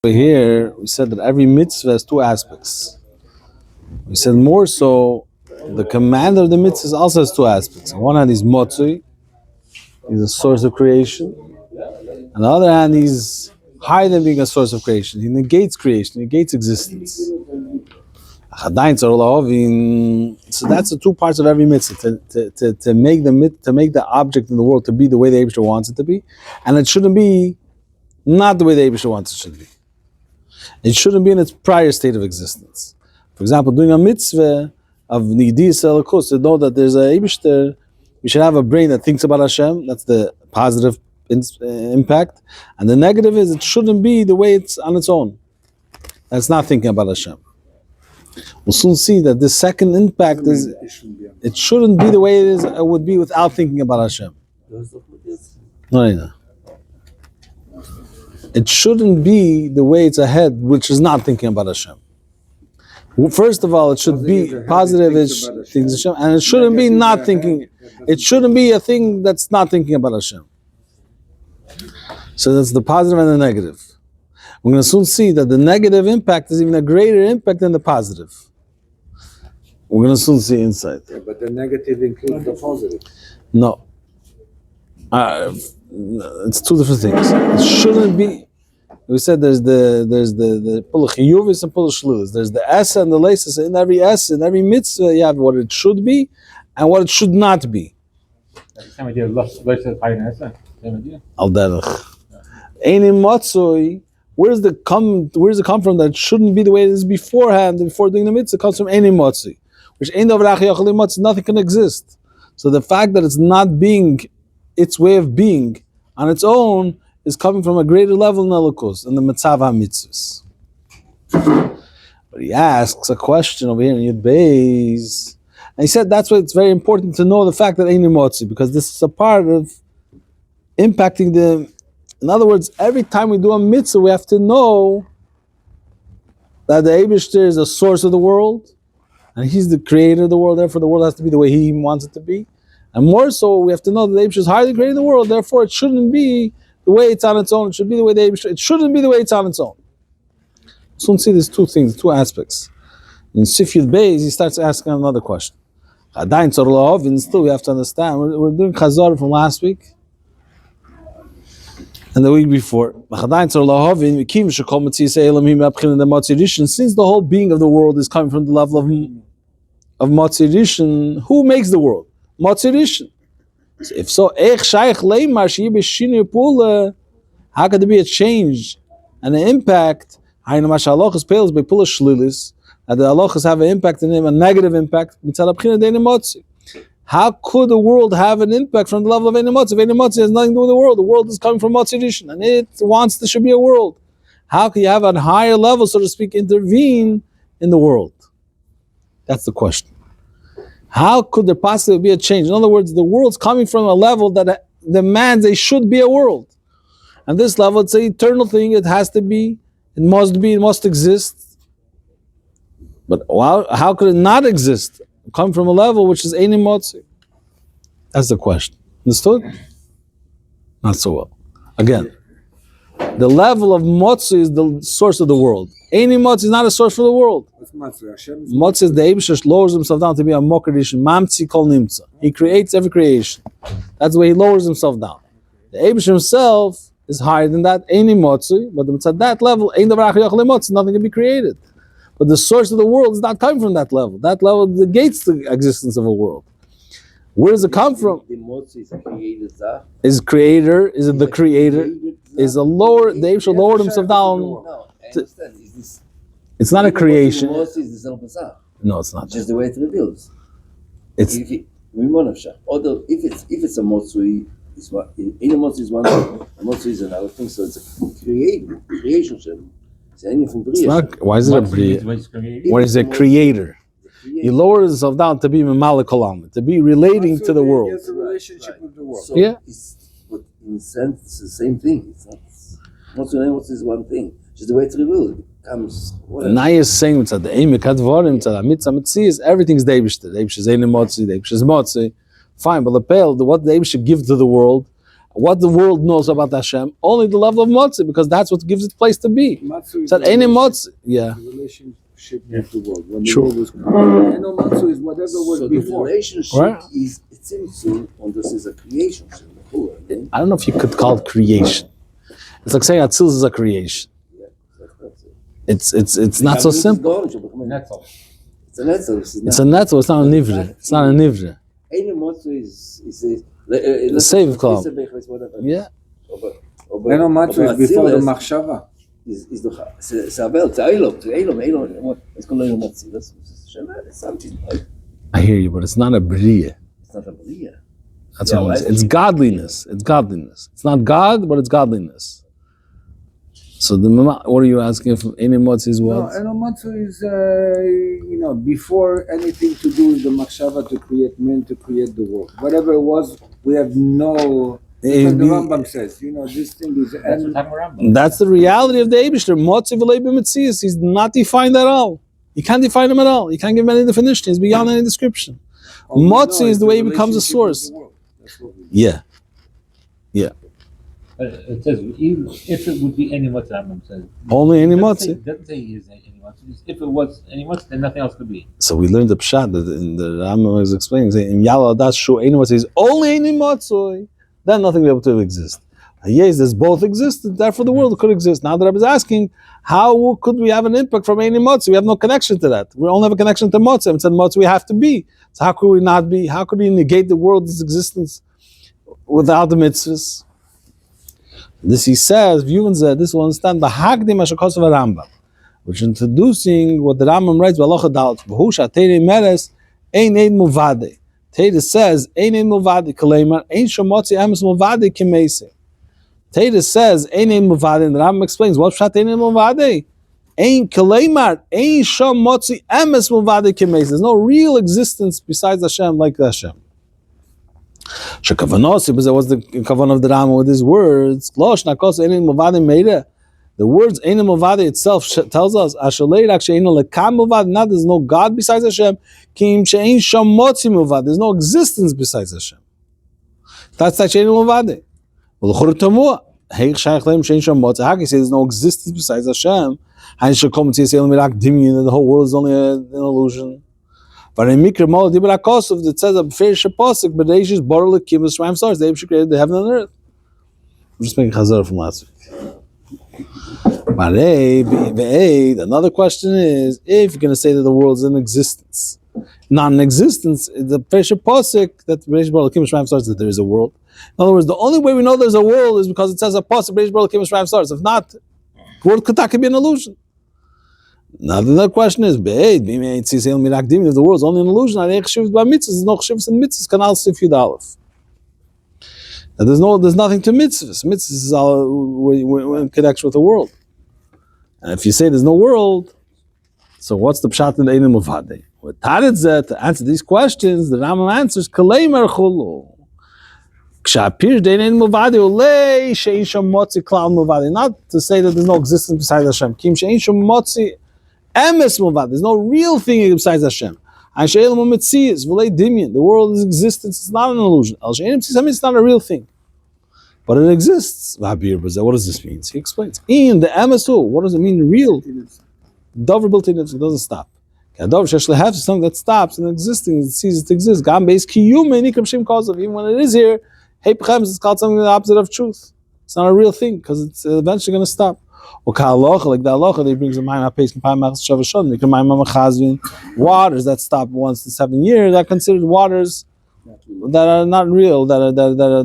Here we said that every mitzvah has two aspects. We said more so the command of the mitzvah also has two aspects. On one hand, he's motzui, he's a source of creation. On the other hand, he's higher than being a source of creation. He negates creation, he negates existence. So that's the two parts of every mitzvah: to make the object in the world to be the way the Eibusher wants it to be, and it shouldn't be not the way the Eibusher wants it to be. It shouldn't be in its prior state of existence. For example, doing a mitzvah of nidis elikus, to know that there's a Eibusher, we should have a brain that thinks about Hashem. That's the positive impact, and the negative is it shouldn't be the way it's on its own. That's not thinking about Hashem. We'll soon see that the second impact is it shouldn't be the way it would be without thinking about Hashem. No. It shouldn't be the way it's ahead, which is not thinking about Hashem. First of all, it should be positive, it's thinking Hashem, and it shouldn't be not thinking. It shouldn't be a thing that's not thinking about Hashem. So that's the positive and the negative. We're going to soon see that the negative impact is even a greater impact than the positive. We're going to soon see inside. Yeah, but the negative includes the positive. No. It's two different things. It shouldn't be. We said there's the pul chiyuvis and pul shlulis. There's the essa and the laces. In every essa, in every mitzvah, you have what it should be and what it should not be. Same idea. Al derech. Ein motzoi. Where does it come from that it shouldn't be the way it is beforehand, before doing the mitzvah? It comes from any motzoi, which ain't nothing can exist. So the fact that it's not being its way of being on its own is coming from a greater level in Elikos, in the Mitzav HaMitzvahs. But he asks a question over here in Yud Beis, and he said that's why it's very important to know the fact that Ein Motzi, because this is a part of impacting the. In other words, every time we do a mitzvah, we have to know that the Eibusher is the source of the world, and he's the creator of the world, therefore the world has to be the way he wants it to be. And more so, we have to know that the Eibusher is higher than creating the world, therefore it shouldn't be the way it's on its own, it should be the way the Eibusher, it shouldn't be the way it's on its own. So we see there's two things, two aspects. In Sif Yud Beis, he starts asking another question. Still we have to understand, we're doing Chazar from last week, and the week before. Since the whole being of the world is coming from the level of Motzirishan, who makes the world? Motzirishan. So if so, how could there be a change and an impact? That the halachas have an impact in him, a negative impact. How could the world have an impact from the level of Ein Motzi? Ein Motzi has nothing to do with the world. The world is coming from Motzi Rishon, and it wants there should be a world. How can you have a higher level, so to speak, intervene in the world? That's the question. How could there possibly be a change? In other words, the world's coming from a level that demands there should be a world. And this level, it's an eternal thing. It has to be, it must exist. But how could it not exist? Come from a level which is Ein Motzi. That's the question. Understood? Not so well. Again, the level of Motzi is the source of the world. Ein Motzi is not a source for the world. Motzi is the Eibusher lowers himself down to be a Mokarish, Mamtzi Kol Nimtza. He creates every creation. That's the way he lowers himself down. The Eibusher himself is higher than that, Ein Motzi, but it's at that level, Ein Davar Achar Yochel Motzi, nothing can be created. But the source of the world is not coming from that level. That level negates the existence of a world. Where does it come from? The Motzi is a creator. Is creator? Is it the creator? Is a lower? The Eibusher lowered himself down. No, I understand. It's not a creation. The Motzi is the Zelbazar. No, it's not. Just the way it reveals. It's although if it's a Motzi, is what in a Motzi is one thing, a Motzi is another thing. So it's a creation. It's not, why is it a bria? What is a creator? He lowered himself down to be Mamalik Olam, to be relating to the world. He has a relationship with the world. So yeah. But in a sense, it's the same thing. It's not. Motzi is one thing. Just the way it's revealed, it becomes. Now you're saying that the Eimek Advarim, the Mitzvah Mitzias, everything's the Eibusher. The Eibusher is Ein Motzi, the Eibusher is Motzi. Fine, but the what the Eibusher give to the world, what the world knows about Hashem, only the level of Motzi, because that's what gives it place to be. Matsu is So any Motzi, yeah. the relationship with the world. When Sure. the world was created. And Matsu is whatever was So the before. relationship Right. is it's into, and this is a creation. I don't know if you could call it creation. It's like saying Atzilus is a creation. It's not so simple. It's a netzel. It's a netzel. It's not a nivre. It's not a nivre. Any Matsu is The save club. Yeah. And Matsu is before the Machshava. Is the Savel, it's Eilom. It's called Eilom Matzi. That's something. I hear you, but it's not a bria. It's not a Bria. That's what I'm saying. It's godliness. It's godliness. It's not God, but it's godliness. So what are you asking if any Motzi is what? No, Enomatsu is, before anything to do with the Machshava to create men, to create the world. Whatever it was, we have no... Like the Rambam says, this thing is... That's the reality of the Eibishter. Motzi v'lei b'metzias. He's not defined at all. You can't define him at all. You can't give him any definition. He's beyond any description. Motzi is the way he becomes a source. Yeah. It says if it would be any Motzi, Rambam says. Only any It Motzi. doesn't say he is any Motzi. If it was any Motzi, then nothing else could be. So we learned the pshat that in the Rambam was explaining, saying, "Im yala das shu any Motzi is only any Motzi, then nothing will be able to exist." Yes, there's both existed, therefore the world could exist. Now the Rebbe is asking, how could we have an impact from any Motzi? We have no connection to that. We only have a connection to Motzi. And said Motzi we have to be. So how could we not be? How could we negate the world's existence without the mitzvahs? This he says, this will understand the Hagdim Ashakos of Rambam, which is introducing what the Rambam writes, Balocha Dalat, V'husha Teire Meres, Ein Ein Muvade. Teire says, Ein Ein Muvade, Kalemar, Ein Shomotzi Emes Muvade Kimeise. Teire says, Ein Ein Muvade, and the Rambam explains, what Pshat Ein Ein Muvade? Ein Kalemar, Ein Shomotzi Emes Muvade Kimeise. There's no real existence besides Hashem like Hashem. Shekavanos, because that was the kavan of the Rambam with his words. The words Eina Movade itself tells us not there's no God besides Hashem. There's no existence besides Hashem. That's Eina Movade. How can you say there's no existence besides Hashem? The whole world is only an illusion. But in Mikra Mola Dibra Kosov, it says a fair Shaposik, but they just borrow the Kibbutz Shemaim stars. They created the heaven and earth. I'm just making Chazar from last week. But another question is, if you're going to say that the world is in existence, non-existence, the fair Shaposik that Bereish borrow the Kibbutz Shemaim stars that there is a world. In other words, the only way we know there's a world is because it says a Posik Bereish borrow the Kibbutz Shemaim stars. If not, the world could be an illusion. Now the question is, if the world is only an illusion, there's no chshivs in mitzvahs. Kanal Sif Yud Aleph. There's nothing to mitzvahs. Mitzvahs is all in connection with the world. And if you say there's no world, so what's the pshat in Eina Muvade? With Taritzah, to answer these questions, the Rambam answers, Kaleimer Chulu. Kshapir Dein Muvade Ulei Shein Shom Motzi Klal Muvade. Not to say that there's no existence besides Hashem. Kim Shein Shom Motzi Emes Muvad. There's no real thing besides Hashem. The world's existence is not an illusion. It's not a real thing. But it exists. What does this mean? He explains. In the Emesu, what does it mean real? Dover built in it doesn't stop. Have something that stops and existing, it ceases to exist. Even when it is here, it's called something the opposite of truth. It's not a real thing because it's eventually going to stop. Like the halacha, they brings a mayim hapeis k'payim machas shavashon. They can mayim hamachazvin waters that stop once in 7 years. They're considered waters that are not real, that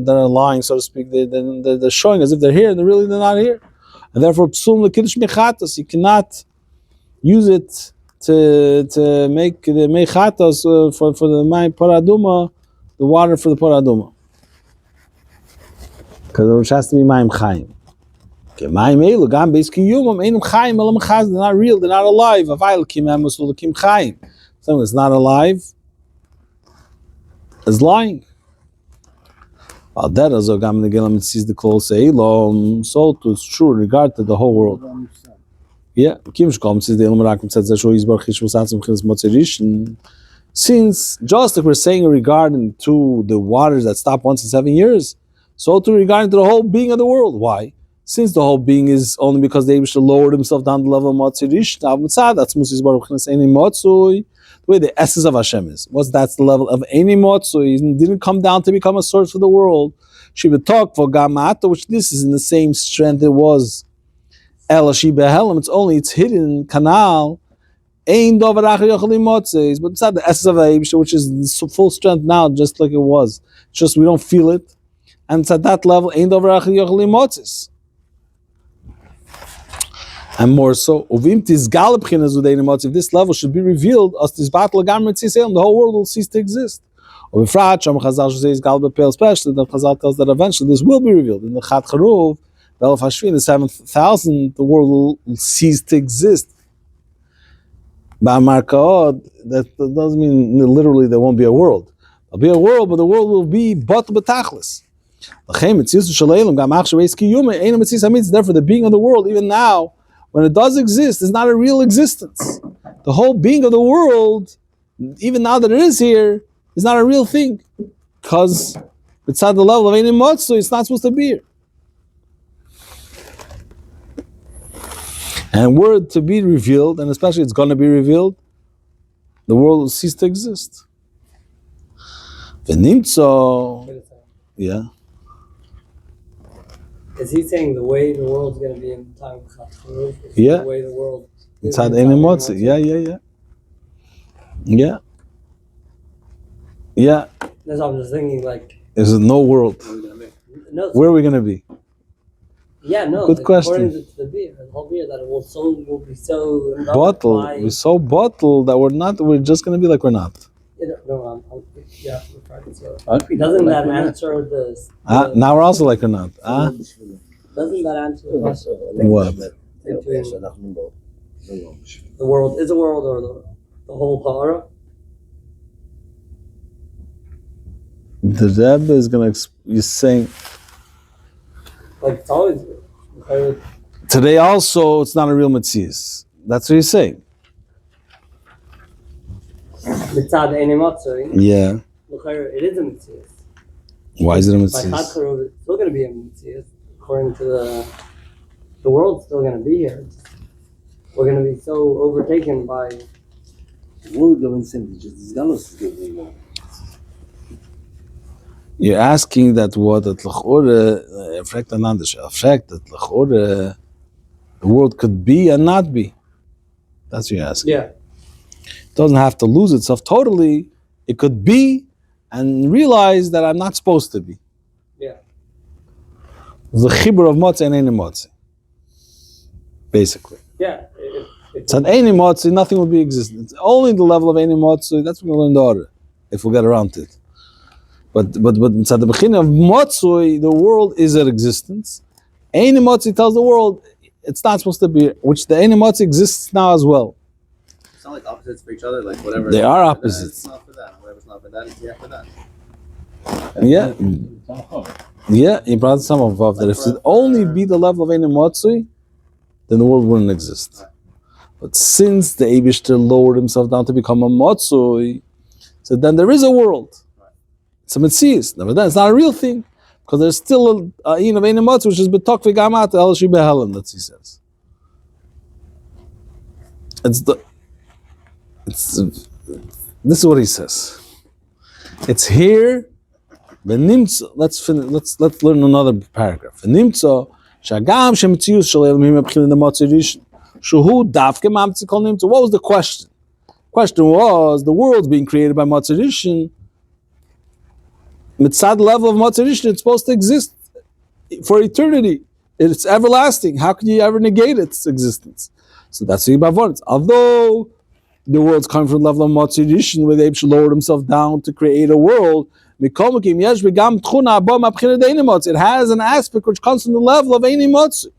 are lying, so to speak. They're showing as if they're here, and they're not here. And therefore, psum lekiddush mechatos. You cannot use it to make the mechatos for the mayim paraduma, the water for the paraduma, because it has to be mayim chayim. They're not real, they're not alive. Something that's not alive is lying. So it's true in regard to the whole world. Yeah. Since just like we're saying regarding to the waters that stop once in 7 years, So too regarding to the whole being of the world. Why? Since the whole being is only because the Eibishter lowered himself down to the level of Matzui Rishon, that's Musis Baruch Eni Matzui, the way the essence of Hashem is. That's the level of Eni Matzui. He didn't come down to become a source for the world. She would talk for Gamata, which this is in the same strength it was. Ela Shi Behelim, it's hidden canal. Ein Dover Acher Yocheli Matzis, but it's not the essence of the Eibishter, which is full strength now, just like it was. It's just we don't feel it. And it's at that level, Ein Dover Acher Yocheli Matzis. And more so, if this level should be revealed, as this battle the whole world will cease to exist. Especially, the Chazal tells that eventually this will be revealed. In the Chat Charuv, the 7,000, the world will cease to exist. That doesn't mean literally there won't be a world. There'll be a world, but the world will be but betachlis. Therefore, the being of the world, even now, when it does exist, is not a real existence. The whole being of the world, even now that it is here, is not a real thing. Because it's at the level of Ein Matzui, it's not supposed to be here. And were it to be revealed, and especially it's going to be revealed, the world will cease to exist. Yeah. Is he saying the way the world's going to be in time of Chatzorov? Yeah. The way the world It's had Ein Matzui. Yeah. That's what I'm just thinking, like... There's no world. No, Where are we going to be? Yeah, no. Good question. According to the beer, the whole beer, that it will be so... Bottled. We're so bottled that we're just going to be like we're not. No, yeah, we're trying to say. Doesn't that answer this? Now we're also like we're not. Doesn't that answer the question? What? The world is a world, or the whole Torah? The Rebbe is going to... You're saying... Like, it's always... Today also, it's not a real Metzias. That's what you're saying. Mitzad Ein Matzui. Yeah. It is a Metzias. Why is it a By Metzias? Chatzorov, it's still going to be a Metzias. According to the world's still going to be here. We're going to be so overtaken by... You're asking that what at L'chore, effect and effect that L'chore, the world could be and not be. That's what you're asking. Yeah. It doesn't have to lose itself totally. It could be and realize that I'm not supposed to be. Yeah. The chibur of Motzi and Ein Motzi. Basically. Yeah. It's an Ein Motzi, nothing will be existent. It's only the level of Ein Motzi, that's what we'll learn the order, if we get around to it. But at the beginning of Motzui, the world is an existence. Ein Motzi tells the world it's not supposed to be, which the Ein Motzi exists now as well. It's not like opposites for each other, like whatever. They are opposites. It's not for that. Whatever's not for that is yeah for that. Yeah, he brought some of that. If it only be the level of Ein Motzi, then the world wouldn't exist. But since the Eibishter lowered himself down to become a Motzui, so then there is a world. It's a Metzias. Nevertheless, it's not a real thing, because there's still a Ein of Ein Motzi, which is betok v'gamat el shi behelim, that he says. This is what he says. It's here. Let's learn another paragraph. V'nimtzo shagam shemetzius shel elamim abchin the Motzi Rishon shuhu davke mamtzi kol nimtzo. What was the question? Question was, the world's being created by Motzi Rishon. Mitzad level of Motzi Rishon, it's supposed to exist for eternity. It's everlasting. How can you ever negate its existence? So that's the Yibavon. Although the world's coming from the level of Motzi Rishon, where the Eibishter lowered himself down to create a world, it has an aspect which comes from the level of Ein Motzi.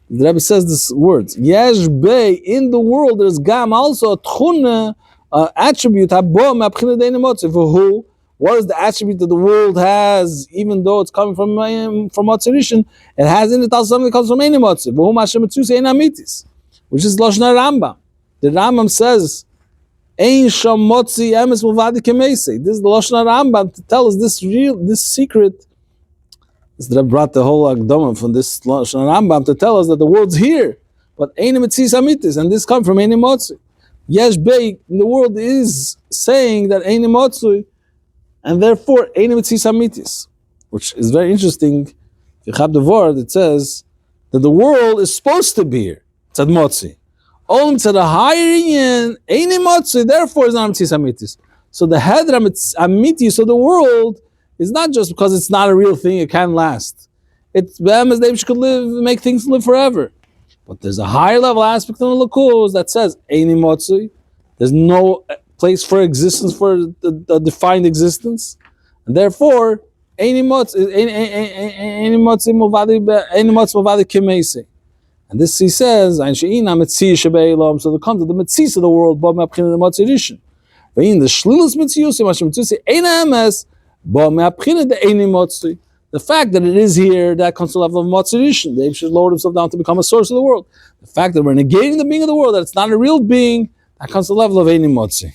The Rebbe says these words. Yesh Bey, in the world, there's Gam also a tchuna, attribute, for who? What is the attribute that the world has, even though it's coming from Motzi Rishon? It has in it also something that comes from Ein Motzi, which is Lashon Rambam. The Rambam says, Ein sham Motzi emes mulvadi k'meisei. This is the Lashon Rambam to tell us this secret, So the Rebbe brought the whole Akdama from this Rambam to tell us that the world's here, but Einim Mitzis Amitis, and this comes from Einim Motzui. Yesh Bey, the world is saying that Einim Motzui, and therefore Einim Mitzis Amitis, which is very interesting. If you have the word, it says that the world is supposed to be here. Tzad Motzi. Only to the higher Indian, Einim Motzui, therefore is not Mitzis Amitis. So the Hedra Amitis of the world is not just because it's not a real thing, it can't last. It's them as they could live, make things live forever. But there's a higher level aspect of the Lakus that says Einim Motzui. There's no place for existence, for the defined existence, and therefore Einim Motzui Movadi Kimeisi. And this he says, so there comes the Metzis of the world, the Motzirishon. In the Shlilus Metzius, the fact that it is here, that comes to the level of Motzirishon. They should lower himself down to become a source of the world. The fact that we're negating the being of the world, that it's not a real being, that comes to the level of Einim Motzi.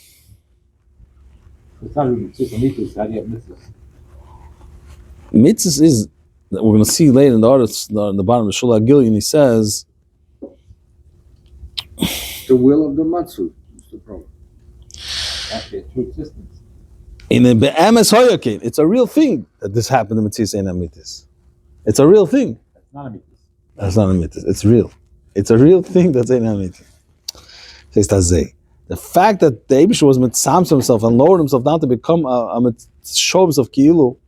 It's not really mitzvahs. How do you have mitzvahs? Mitzvahs is, that we're going to see later in the artists, in the bottom of Shul Gillian, he says, The will of the Matsu is the problem. Actually, a true existence. in the Be'emes Hoyakin, it's a real thing that this happened in Mitzvahs and Mitzvahs. It's a real thing. That's not a mitzvah. That's not a mitzvah. It's real. It's a real thing that's in a mitzvah. Says Tazei. The fact that the Eibush was mitzams himself and lowered himself down to become a shobs of Ki'ilu,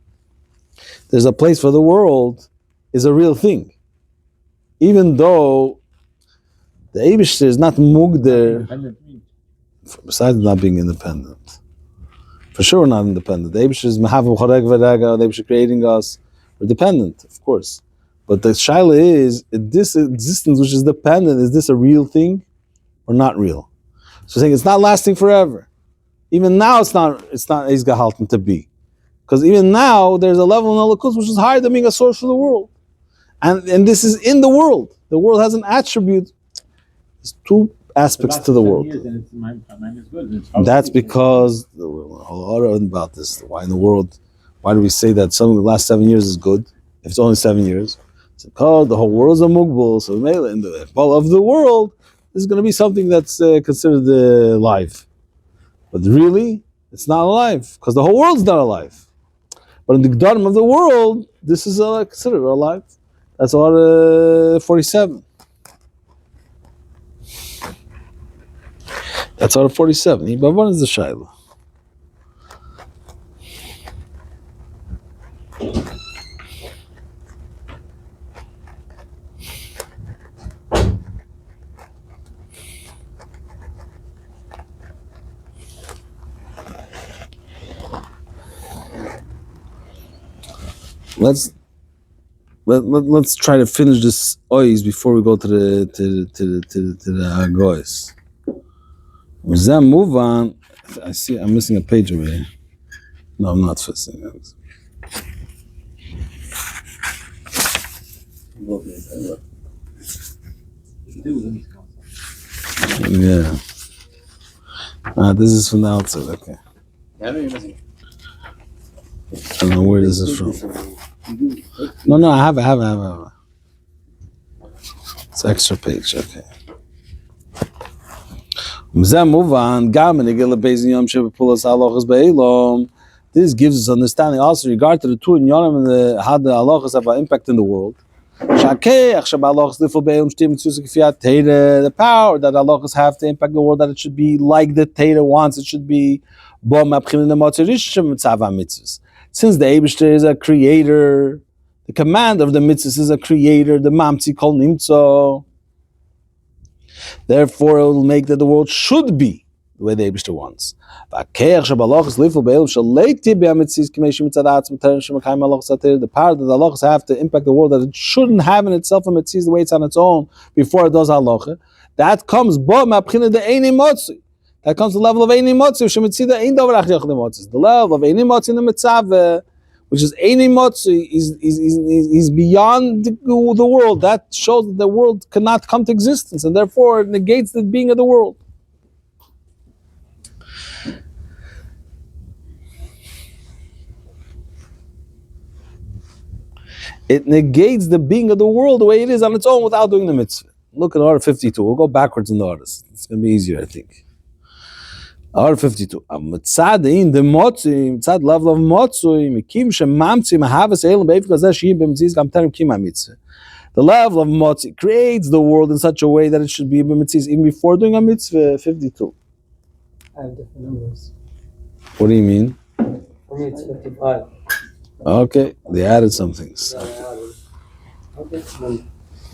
there's a place for the world, is a real thing. Even though the Eibush is not mugder, Independent means. besides not being independent. For sure not independent. The Eibush is mehavu chorek v'rega, the Eibush is creating us. We're dependent, of course. But the shaila is, this existence which is dependent, is this a real thing or not real? So saying it's not lasting forever. Even now it's not Eis Gehalten to be. Because even now there's a level in Elokus which is higher than being a source for the world. And this is in the world. The world has an attribute. There's two aspects to the world. That's because, about this, why in the world, why do we say that some of the last 7 years is good, if it's only 7 years? It's because the whole world is a mugbul, so in the ball of the world, this is going to be something that's considered alive. But really, it's not alive, because the whole world's not alive. But in the Gdarim of the world, this is considered alive. That's order 47. That's order 47. But what is the Shaila? Let's try to finish this ois before we go to the goys. Then move on. I see I'm missing a page over here. No, I'm not fixing it. Yeah. This is from the outside. Okay. I don't know where this is from. No, I have it. It's extra page, okay. Move on. This gives us understanding also regard to the two in Yonam and how the halachas have an impact in the world. The power that halachas have to impact the world, that it should be like the Torah wants it should be. Since the Eibishter is a creator, the command of the mitzvahs is a creator, the mamtzi kol nimtzo. Therefore, it will make that the world should be the way the Eibishter wants. The power that the halachas have to impact the world, that it shouldn't have in itself a mitzvah the way it's on its own before it does halacha, that comes that comes to the level of Einim Motzi, the level of Einim Motzi in the Mitzvah, which is Einim Motzi, is beyond the world. That shows that the world cannot come to existence, and therefore it negates the being of the world. it negates the being of the world the way it is on its own without doing the mitzvah. Look at order 52. We'll go backwards in the orders. It's going to be easier, I think. Order 52. Mitzad in the motzi, mitzad level of motzi, mikim shemamtzi mahavas elam beif gazeh shiyim b'mitziz gam terem kima mitzvah. The level of motzi creates the world in such a way that it should be b'mitziz even before doing a mitzvah. 52. I have different numbers. What do you mean? For me, it's 55. Okay, they added some things. Okay. Then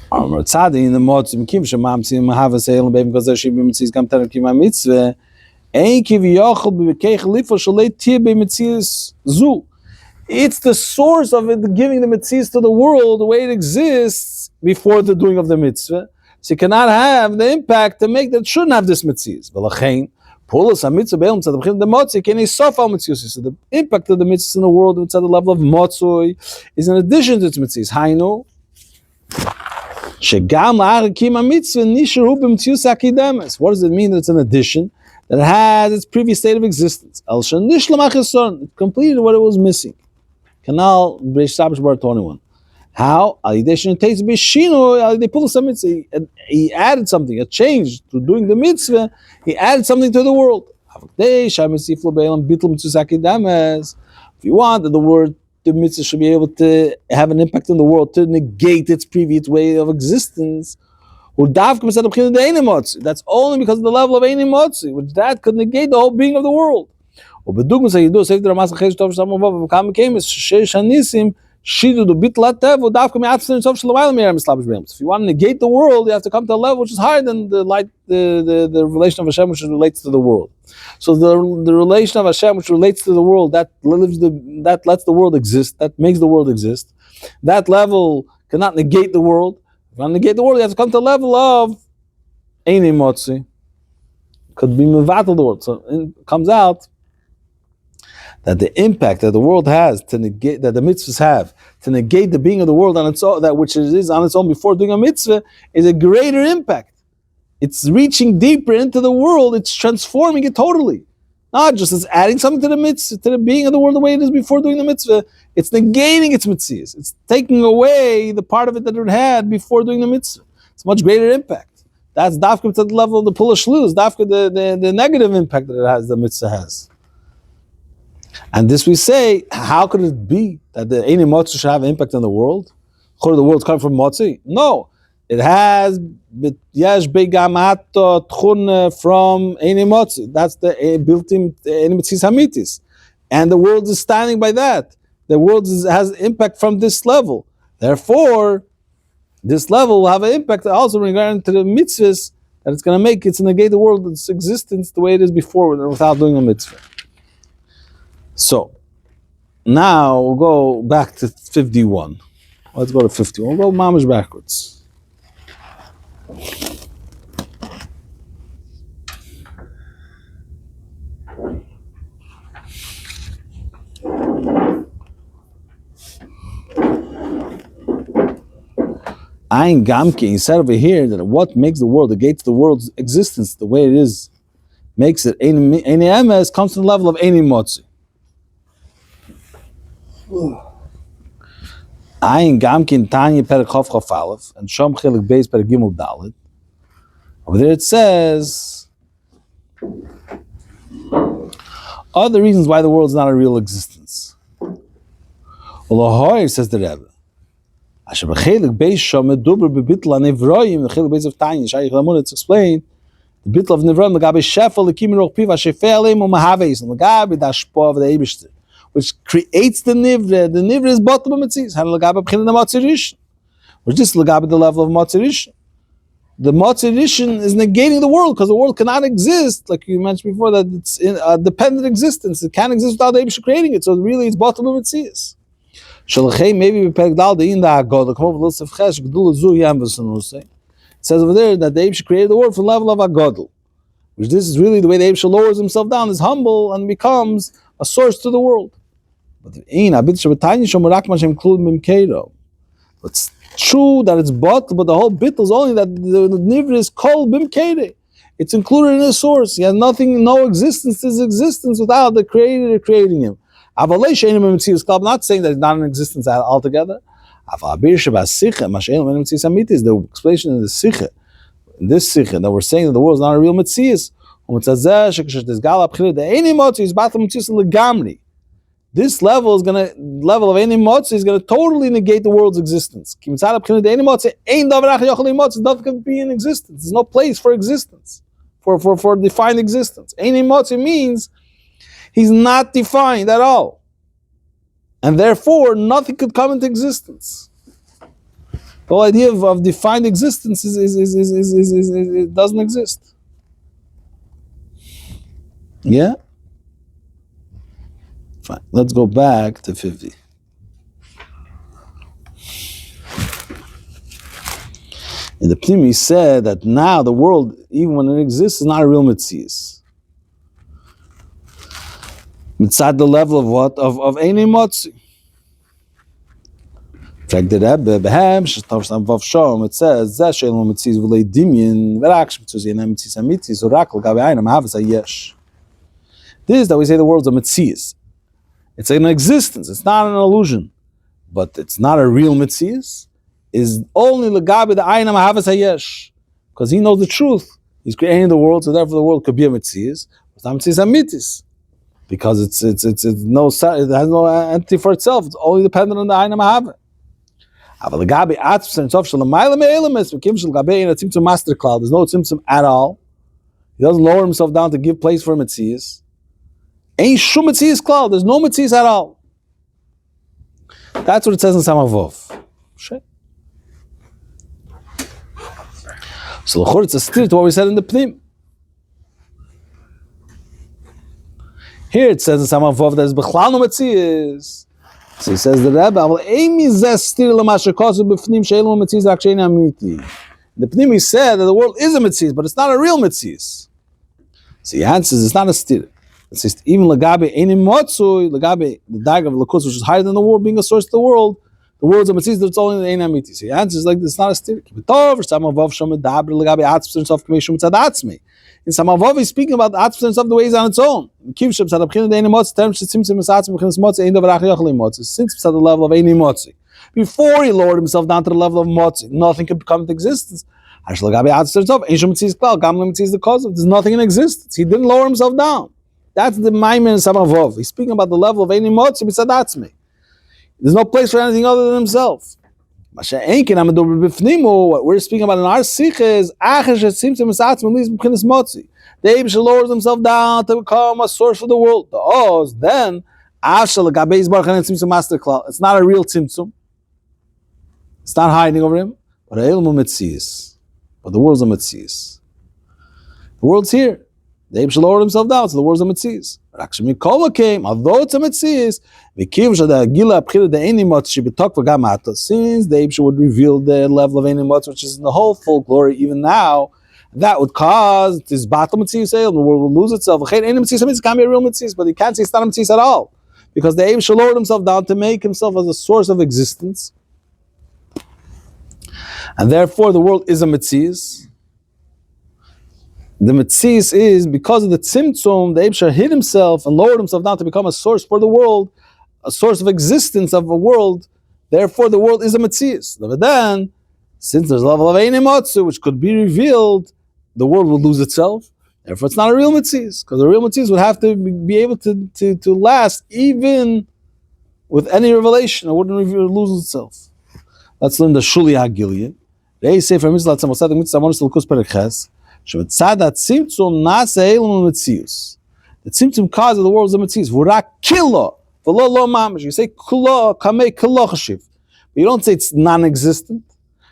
Mitzad in the motzi, mikim shemamtzi mahavas elam beif gazeh shiyim b'mitziz gam terem kima mitzvah. It's the source of it giving the mitzvahs to the world the way it exists before the doing of the mitzvah. So you cannot have the impact to make that shouldn't have this mitzvahs. So the impact of the mitzvahs in the world at the level of motzoi is in addition to its mitzvahs. Hainu. What does it mean that it's an addition? That it has its previous state of existence. It completed what it was missing. Canal Breish Sabish Bar 21. How? He added something, a change to doing the mitzvah. He added something to the world. If you want that the mitzvah should be able to have an impact on the world, to negate its previous way of existence, that's only because of the level of Eini Motzi, which that could negate the whole being of the world. If you want to negate the world, you have to come to a level which is higher than the light, the relation of Hashem which relates to the world. So the relation of Hashem which relates to the world, that lets the world exist, that makes the world exist. That level cannot negate the world. If you want to negate the world, you have to come to a level of Eini Motzi. Could be mevatel the world. So it comes out that the impact that the world has to negate, that the mitzvahs have to negate the being of the world on its own, that which it is on its own before doing a mitzvah, is a greater impact. It's reaching deeper into the world. It's transforming it totally. Not just it's adding something to the mitzvah, to the being of the world the way it is before doing the mitzvah. It's negating its mitzvahs. It's taking away the part of it that it had before doing the mitzvah. It's a much greater impact. That's dafka to the level of the pula shluz, dafka the negative impact that it has, the mitzvah has. And this we say, how could it be that the Eini Motzi should have an impact on the world? The world's coming from Motzi? No. It has Yesh Begamato Tchun from Eini Motzi. That's the built-in Eini Mitzis Hamitis. And the world is standing by that. The world has impact from this level. Therefore, this level will have an impact also regarding to the mitzvahs that it's going to make. It's to negate the world, its existence the way it is before without doing a mitzvah. So, now we'll go back to 51. Let's go to 51. We'll go mamish backwards. Ein Gamke, he said over here that what makes the world, the gate to the world's existence the way it is, makes it Eini Emes, comes to the level of Eini Motzi. Ein Gamke Tanya Perek Chof Chof Aleph and Shom Chelik Beis Perek Gimel Dalet. Over there it says other reasons why the world is not a real existence. Olahoyer, says the Rebbe. Asher b'chelik beis shom meduber bebitl hanivroim, the chelik beis of Tanya, Shaykh Lamunitz explained, the bitl of Nivroim, l'gabe shefel, l'kim roch piv, ha-shefel aleim, u'mahaveis, l'gabe dashpo of the Eibishter, which creates the Nivra. The Nivra is bottom of Mitzis, l'gabe b'chin the Matzirish, which is l'gabe the level of Matzirish. The Matzirish is negating the world, because the world cannot exist, like you mentioned before, that it's in a dependent existence. It can't exist without the Eibishter creating it, so really it's bottom of Mitzis. Maybe it says over there that the Eibishter created the world from the level of Agodl, which this is really the way the Eibishter lowers himself down, is humble and becomes a source to the world. But it's true that it's bottled, but the whole bittul is only that the nivra is called bimkere. It's included in his source. He has nothing, no existence is existence without the creator creating him. I'm not saying that it's not in existence altogether. The explanation in the Sikha, in this Sikha, that we're saying that the world is not a real Metzias. This level of any motzi is gonna totally negate the world's existence. Nothing can be in existence. There's no place for existence, for defined existence. Any motzi means he's not defined at all, and therefore nothing could come into existence. The whole idea of defined existence it doesn't exist. Yeah. Fine. Let's go back to 50. In the Pnim, he said that now the world, even when it exists, is not a real Metzias. Mitzad the level of what? Of Eini Motzi. In fact, the Rebbe, Behem, Shetav Shtam Vav Shom, it says, Zeh She'elu Metzias V'lei Dimyin, V'rak Sh'Metzias Yenem Metzias HaMitzias, Urak L'gabe Einam Havas HaYesh. This is that we say the world's a Metzias. It's an existence. It's not an illusion, but it's not a real Metzias. Is only L'gabe the Einam Havas HaYesh, because he knows the truth. He's creating the world, so therefore the world could be a Metzias. It's not Metzias HaMitzias, because it has no entity for itself. It's only dependent on the Einam Havas. But L'gabe Atzvus and Sof Shalamayla Me'elamis, V'kim Shel Gabe in a Tzimtzum Master Cloud. There's no Tzimtzum at all. He doesn't lower himself down to give place for a Metzias. Ain't shum Metzias klal. There's no Metzias at all. That's what it says in Samavov. So l'chor it's a steer to what we said in the Pnim. Here it says in Samavov there's bechlal no Metzias. So he says the Rebbe, "Aval eimi zeh steer l'masher kosu b'fnim she'elu Metzias rak she'ein amiti." The Pnim he said that the world is a Metzias, but it's not a real Metzias. So he answers, it's not a steer. It says even Lagabe Eini Motzui, Lagabe the dag of Lakus, which is higher than the world, being a source of the world is a Metzias that's only the Eini Amiti. So the answer is like this, it's not a steer. In Samavav he's speaking about the Atzvus of the ways on its own. Since it's at the level of Eini Motzi. Before he lowered himself down to the level of Motzi, nothing could come into existence. There's nothing in existence. He didn't lower himself down. That's the Maimon Samavov. He's speaking about the level of Eini Motzi b'tzadatzmi. There's no place for anything other than himself. What we're speaking about in our sikh is the Eibush lowers himself down to become a source for the world. The Oz, then it's not a real tzimtzum. It's not hiding over him, but a ilmu metzias. But the world's a metzias. The world's here. The Eibush lowered himself down, so the world's a metzias. Came, although it's a metzias, since the Eibush would reveal the level of Eini Motzi, which is in the whole full glory, even now, that would cause this battle metzias, the world will lose itself. Eini Metzias can't be a real metzias, but he can't say it's not a metzias at all, because the Eibush lowered himself down to make himself as a source of existence, and therefore the world is a metzias. The Metzias is because of the Tzimtzum, the Eibush hid himself and lowered himself down to become a source for the world, a source of existence of a world. Therefore, the world is a Metzias. But then, since there's a level of Eini Motzi, which could be revealed, the world will lose itself. Therefore, it's not a real Metzias, because the real Metzias would have to be able to last even with any revelation. It wouldn't lose itself. Let's learn the Shuli HaGilya. They say from Mizlat Samosadik Mitzvah Monis L'Kus Perek the Tzimtzum cause of the world is the Metzias. V'rak kilo, v'lo lo mamash. You say kilo, kamei kilo chashiv. But you don't say it's non-existent,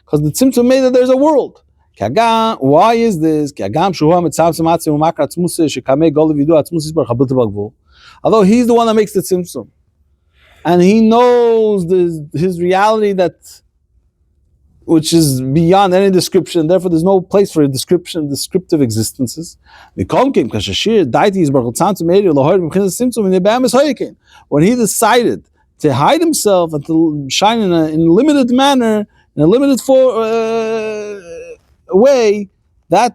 because the Tzimtzum made that there's a world. Why is this? Although he's the one that makes the Tzimtzum, and he knows his reality which is beyond any description, therefore there's no place for a descriptive existences. When he decided to hide himself and to shine in a limited manner, in a limited way, that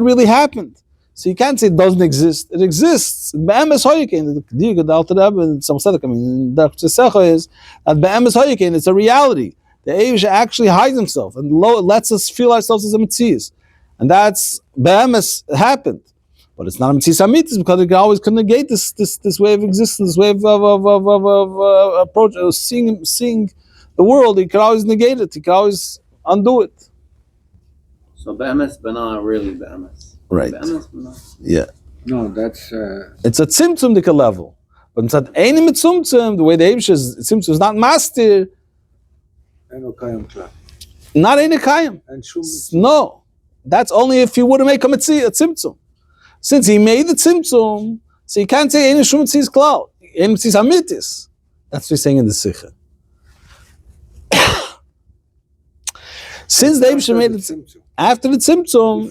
really happened. So you can't say it doesn't exist. It exists. Be'emes hoyikein. The Kediyah the Alter Rebbe and some tzedek, the Tzesecha is that be'emes hoyikein. It's a reality. The Eivish actually hides himself and lets us feel ourselves as a Metzias, and that's be'emes happened. But it's not a Metzias Amitis because it always can negate this way of existence, this way of approach, seeing the world. He can always negate it. He can always undo it. So be'emes b'na really be'emes. Right. Be'emes b'na. Yeah. No, that's It's a tzimtzum level. But it's not any mitzumtzum, the way the Eivish is, tzimtzum is not master, Eno Kayam Kla. not any kayim. And Shum. No. That's only if you wouldn't make a tzimtzum. Since he made the tzimtzum, so you can't say any shum tzis klal, any tzis amitis. That's what he's saying in the Sikha. Since the Eivish made it after the tzimtzum,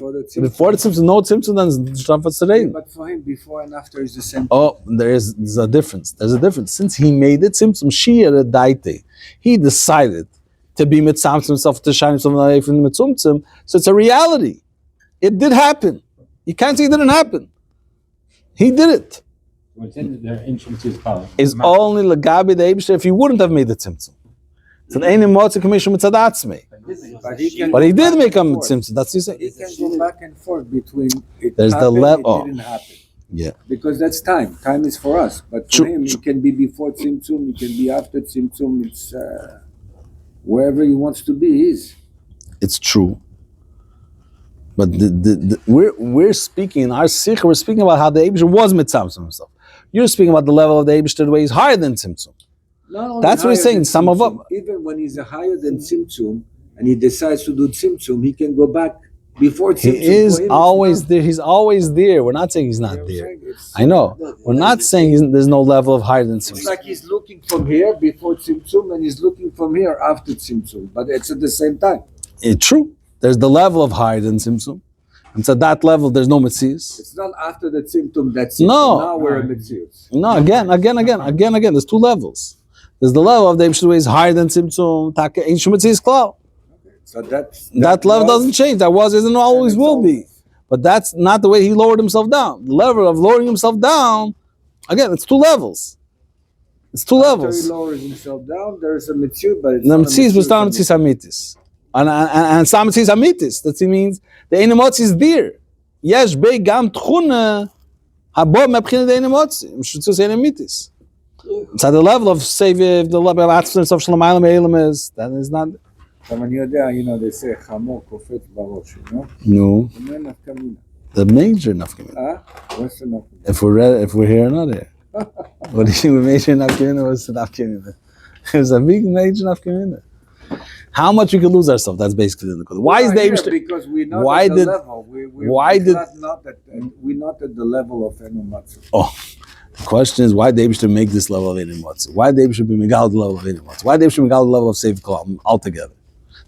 before the tzimtzum, no tzimtzum, then it's Shtafat Serein. But for him, before and after is the same. Oh, there's a difference. There's a difference. Since he made it tzimtzum, shir daite, he decided to be mitzamtzum himself, to shine himself from the mitzumtzum. So it's a reality. It did happen. You can't say it didn't happen. He did it. What's in their ancient is called. It's only legabi the Eibishter if he wouldn't have made the tzimtzum. It's an any motzi commission mitzadatzmei. But he did make a tzimtzum. That's what you say. He can go back and forth between it There's the happened, level. it didn't happen. Yeah. Because that's time. Time is for us. But for True, him, true. it can be before Tzimtzum, it can be after Tzimtzum. It's wherever he wants to be, he is. It's true. But we're speaking in our sikh. We're speaking about how the Eibishter was mitzamtzum himself. You're speaking about the level of the Eibishter the way he's higher than tzimtzum. Not only That's what he's higher saying. than Some of Tzimtzum, them. even when he's higher than Tzimtzum and he decides to do Tzimtzum, he can go back before Tzimtzum. He is For him, it's always not- there. He's always there. We're not saying he's you know not what I'm there. saying? It's- I know. We're not saying there's no level of higher than It's tzimtzum. like he's looking from here before Tzimtzum and he's looking from here after Tzimtzum, but it's at the same time. It's true. There's the level of higher than tzimtzum. And so at that level, there's no mitzias. It's not after the Tzimtzum that's it. No. Now we're in Metzius. No, again. There's two levels. There's the level of the Eibishter is higher than tzimtzum. Taka ain't shum mitzias klal. So that That level was- doesn't change. That was, isn't, always and it's will be. always. But that's not the way he lowered himself down. The level of lowering himself down, again, it's two levels. It's two After levels. he lowers himself down, there's a Metzius, but it's The not a mitzias was not Metzius. mitzias amitis. And some mitzias amitis. That means the enimotzi is there. Yes, be gam tchune habo mebchine the enimotzi. Mishutzus enimitis. It's at the level of savior, the level of atzvus of shalom alam eilam is, that is not. גם אני יודע, they say, חמור קופץ בראש, No. אומר נפקא מינה. The major nafkamina. What's the nafkah? If we're here or not here. What do you major nafkamina? What's the nafkamina? It was a big major nafkamina. How much we could lose ourselves? That's basically the question. Why is the here Eibishter? Because we're not why at the did- level. We're not at the level of Enumatsu. Oh, the question is why the Eibishter make this level of enimotzi? Why the Eibishter be megal the level of enimotzi? Why the Eibishter megal the level of safe kalam altogether?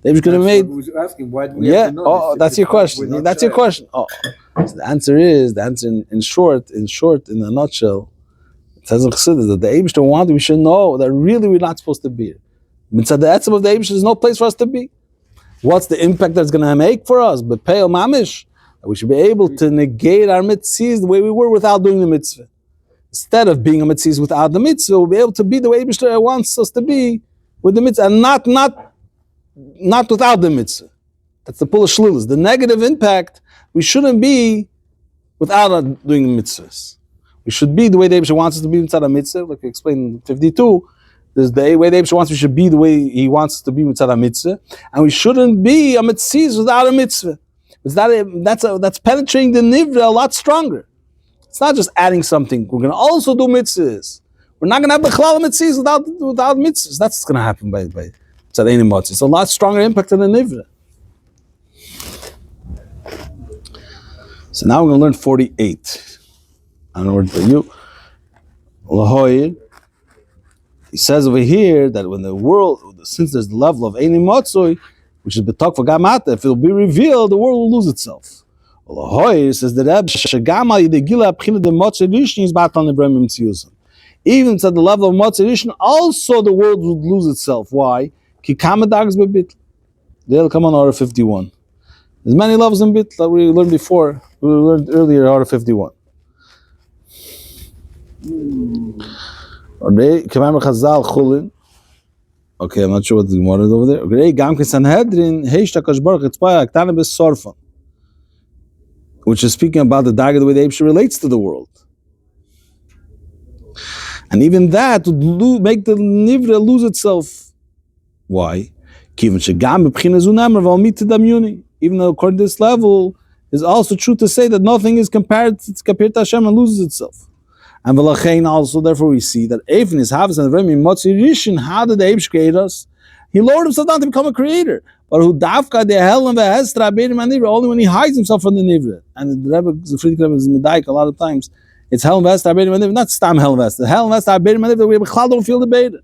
The Eibishter could have made. I was asking, why do we Yeah. have to know Oh, this? that's your Because question. we're not That's your shy. question. Oh, so the answer in short, in a nutshell, it says in Chassidus that the Eibishter wanted we should know that really we're not supposed to be here. Mitzad the etzem of the Eibishter, there's no place for us to be. What's the impact that's going to make for us? But pale mamish, that we should be able to negate our mitzvahs the way we were without doing the mitzvah. Instead of being a mitzvah without the mitzvah, we'll be able to be the way Eibishter wants us to be with the mitzvah, and not without the mitzvah. That's the pull of shlilas. The negative impact, we shouldn't be without doing the mitzvahs. We should be the way the Eibishter wants us to be without a mitzvah, like we explained in 52. There's the way the Eibishter wants we should be the way he wants us to be without a mitzvah, and we shouldn't be a mitzvah without a mitzvah. That's penetrating the nivra a lot stronger. It's not just adding something. We're going to also do mitzvahs. We're not going to have the chalal mitzvahs without mitzvahs. That's what's going to happen by tzadei mitzvahs. It's a lot stronger impact than the nivra. So now we're going to learn 48. I don't know where for you. Lahoyer. He says over here that when the world, since there's the level of Eini Motzoi, which is betalk for Gamata, if it will be revealed, the world will lose itself. Lahoyer says that even at the level of Motzei Rishon, also the world would lose itself. Why? They'll come on order 51. There's many levels in bit that we learned before. We learned earlier out of 51. Okay, I'm not sure what the Gemara is over there. Which is speaking about the Daga, the way the Eibshter relates to the world. And even that would make the Nivra lose itself. Why? Even though according to this level, it's also true to say that nothing is compared to Hashem and loses itself. And also, therefore, we see that even his Havas and Remi Motzi Rishon, how did the Eibush create us? He lowered himself down to become a creator. But who Davka the hell and Vehestra only when he hides himself from the Nivra. And the Rebbe, the Friedrich Rebbe is Medaik a lot of times. It's hell and Vehestra, not Stam hell and Vehestra. Hell and Vehestra, we don't feel the Beta.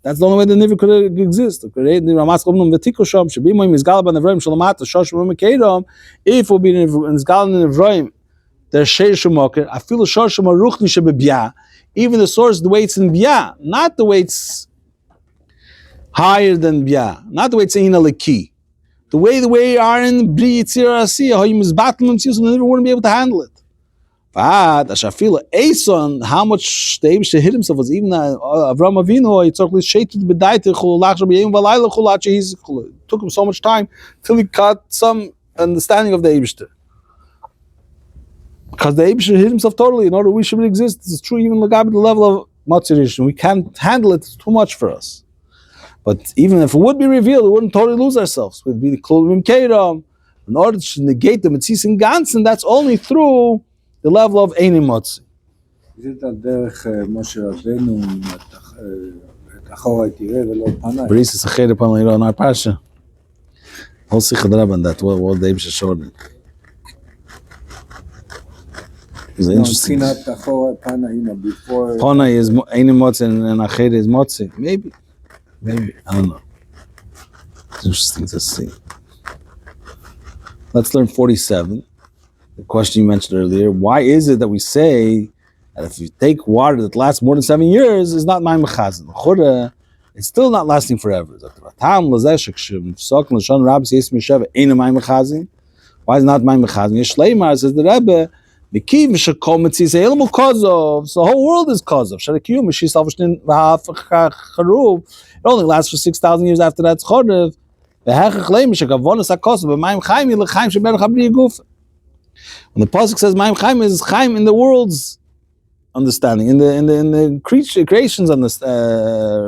That's the only way the Nivra could exist. If we'll be in Evroim, there's Sheish Moker. I feel a Shosh Maruchni Shebebia. Even the source, the way it's in Bia, not the way it's higher than Bia, not the way it's in Aleki. The way we are in Bri Yitzir Asiya, how you misbattle them, so the Nivra wouldn't be able to handle it. But Ashafila Eson, how much the Eibush hit himself was even Avram Avinu. It took him so much time till he got some understanding of the Eibush. Because the Eibush hit himself totally in order we should exist. It's true even at the level of Matzirish. We can't handle it. It's too much for us. But even if it would be revealed, we wouldn't totally lose ourselves. We'd be the Kluvim Kedam. In order to negate the Mitzis and Gansen, that's only through the level of Eini Motzi. Is it that derech Moshe Rabbeinu את אחורה תראה ולא פניי? Baris is a cheder upon later on our parsha. Whole Sichad Rabban, that what the Eibush showed me. It's interesting. Before Pana is Eini Motzi and Acheder is Motzi. Maybe, I don't know. It's interesting to see. Let's learn 47. The question you mentioned earlier, why is it that we say that if you take water that lasts more than 7 years, it's not Mayim Mechazin? It's still not lasting forever. Why is it not Mayim Mechazin? Yeshleimar says the Rebbe, so the whole world is Kozov. It only lasts for 6,000 years after that's Chodev. When the pasuk says Mayim Chaim is Chaim in the world's understanding, in the creation's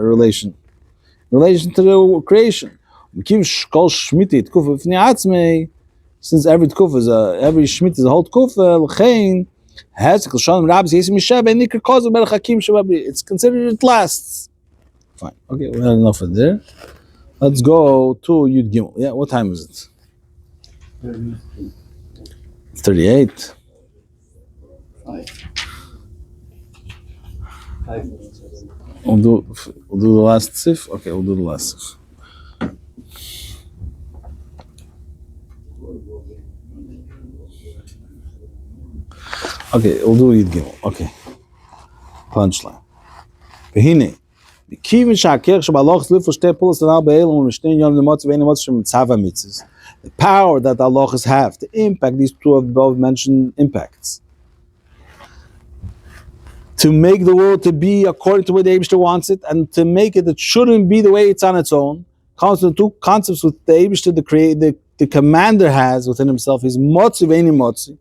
relation to the creation. Since every tkufa is every shmit is a whole tkufa, it's considered it lasts. Fine. Okay, we had enough of there. Let's go to Yud Gimel. Yeah, what time is it? 38. 5. We'll do the last sif? Okay, we'll do the last sif. Okay, we'll do Yud Gimel. Okay. Punchline. Behine. The power that Allah have to impact these two above mentioned impacts. To make the world to be according to the way the Eibishter wants it, and to make it shouldn't be the way it's on its own. Comes to two concepts with the Eibishter, the commander has within himself, is Motzi ve'eni Motzi.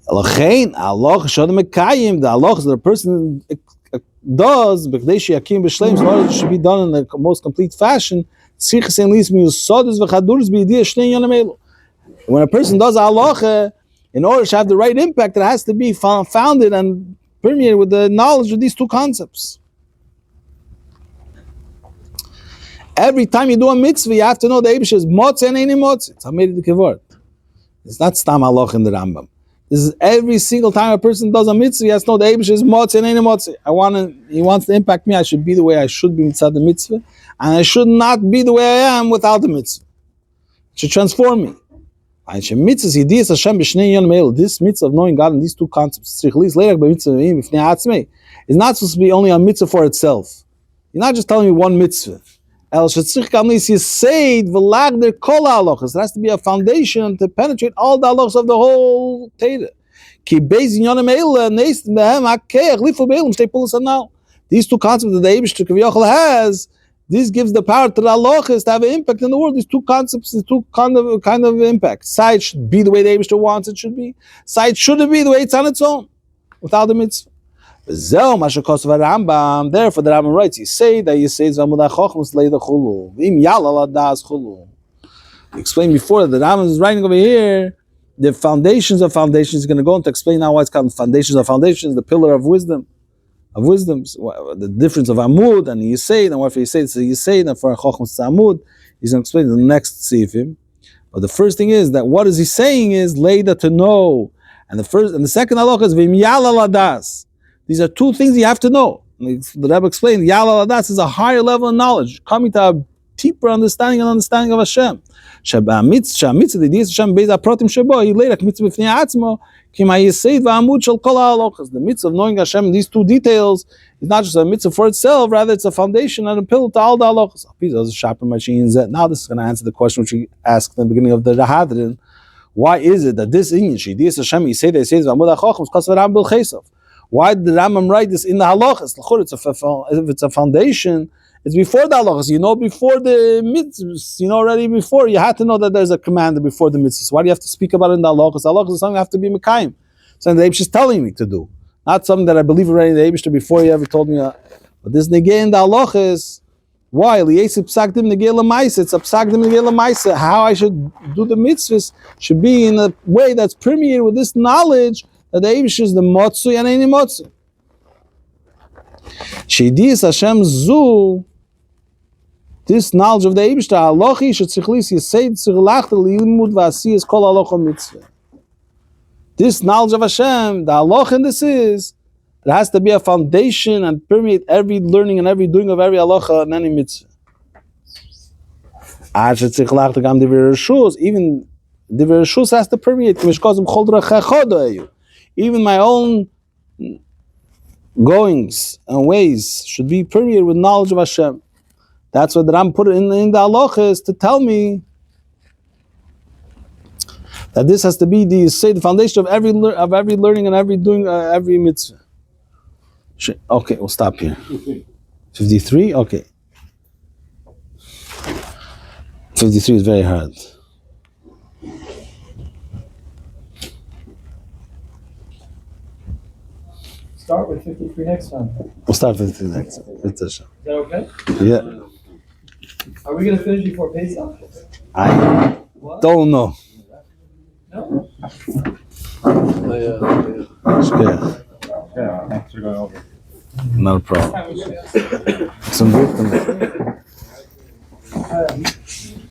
The Allah is the person does, but they should be done in the most complete fashion. When a person does Allah, in order to have the right impact, it has to be founded and permeated with the knowledge of these two concepts. Every time you do a mitzvah, you have to know the Eibush is Motzi and Eini Motzi. It's Hamid the Kevort. It's not Stam Allah in the Rambam. This is every single time a person does a mitzvah, he has to know the Eibush is Motzi and Eini Motzi. He wants to impact me. I should be the way I should be mitzvah the mitzvah, and I should not be the way I am without the mitzvah. It should transform me. This mitzvah of knowing God in these two concepts is not supposed to be only a mitzvah for itself. You're not just telling me one mitzvah. El shetzich kamis yiseid v'lagder kol halachas. There has to be a foundation to penetrate all the halachas of the whole Torah. Ki beis inyanim eila neist behem hakeach lifu beilim shtei pulas anal. These two concepts that the Eibishter Kaviyachal has, this gives the power to the halachas to have an impact in the world. These two concepts, these two kind of impact. Side should be the way the Eibishter wants it should be. Side shouldn't be the way it's on its own, without the mitzvah. Therefore, the Rambam writes, you say that you say explained before that the Rambam is writing over here the foundations of foundations. He's going to go on to explain now why it's called foundations of foundations, the pillar of wisdom, the difference of Amud and Yisayid, and what for Yisayid it's a Yisayid, and for a Chochmah it's Amud. He's going to explain in the next Sifim. But the first thing is that what is he saying is Leida to know, and the second halakha is Vim Yala Ladas. These are two things you have to know. The Rebbe explained Yala Ladas is a higher level of knowledge, coming to a deeper understanding of Hashem. The mitzvah of knowing Hashem in these two details is not just a mitzvah for itself, rather it's a foundation and a pillar to all the halachas. Now this is going to answer the question which we asked in the beginning of the Hadrän. Why is it that this inyan Shidiyas Hashem why did the Rambam write this in the halachas? If it's a foundation, it's before the halachas. You know before the mitzvahs. You know already before. You had to know that there's a command before the mitzvahs. Why do you have to speak about it in the halachas? The halachas is something I have to be mekayim. Something the Eibush is telling me to do. Not something that I believe already in the Eibush before he ever told me. But this negay in the halachas. Why? It's a psakdim negay l'maisa. How I should do the mitzvahs should be in a way that's permeated with this knowledge that the Eibush is the motzui and any motzui. Shidiyas Hashem zu. This knowledge of the Eibush, halachi shetzich yisayid tzirlach lilimud v'asiyas kol halacha mitzvah. This knowledge of Hashem, the halacha in this is, there has to be a foundation and permeate every learning and every doing of every halacha and any mitzvah. Even the Rishus has to permeate. Even my own goings and ways should be permeated with knowledge of Hashem. That's what the Ram put in the halachas to tell me that this has to be the foundation of every learning and every doing every mitzvah. Okay, we'll stop here. 53. Okay. 53 is very hard. Start with 53 next time. We'll start with 53 next time. Is that okay? Yeah. Are we going to finish before Pesach? I don't know. No? Yeah, thanks for going over. not a problem. Some good.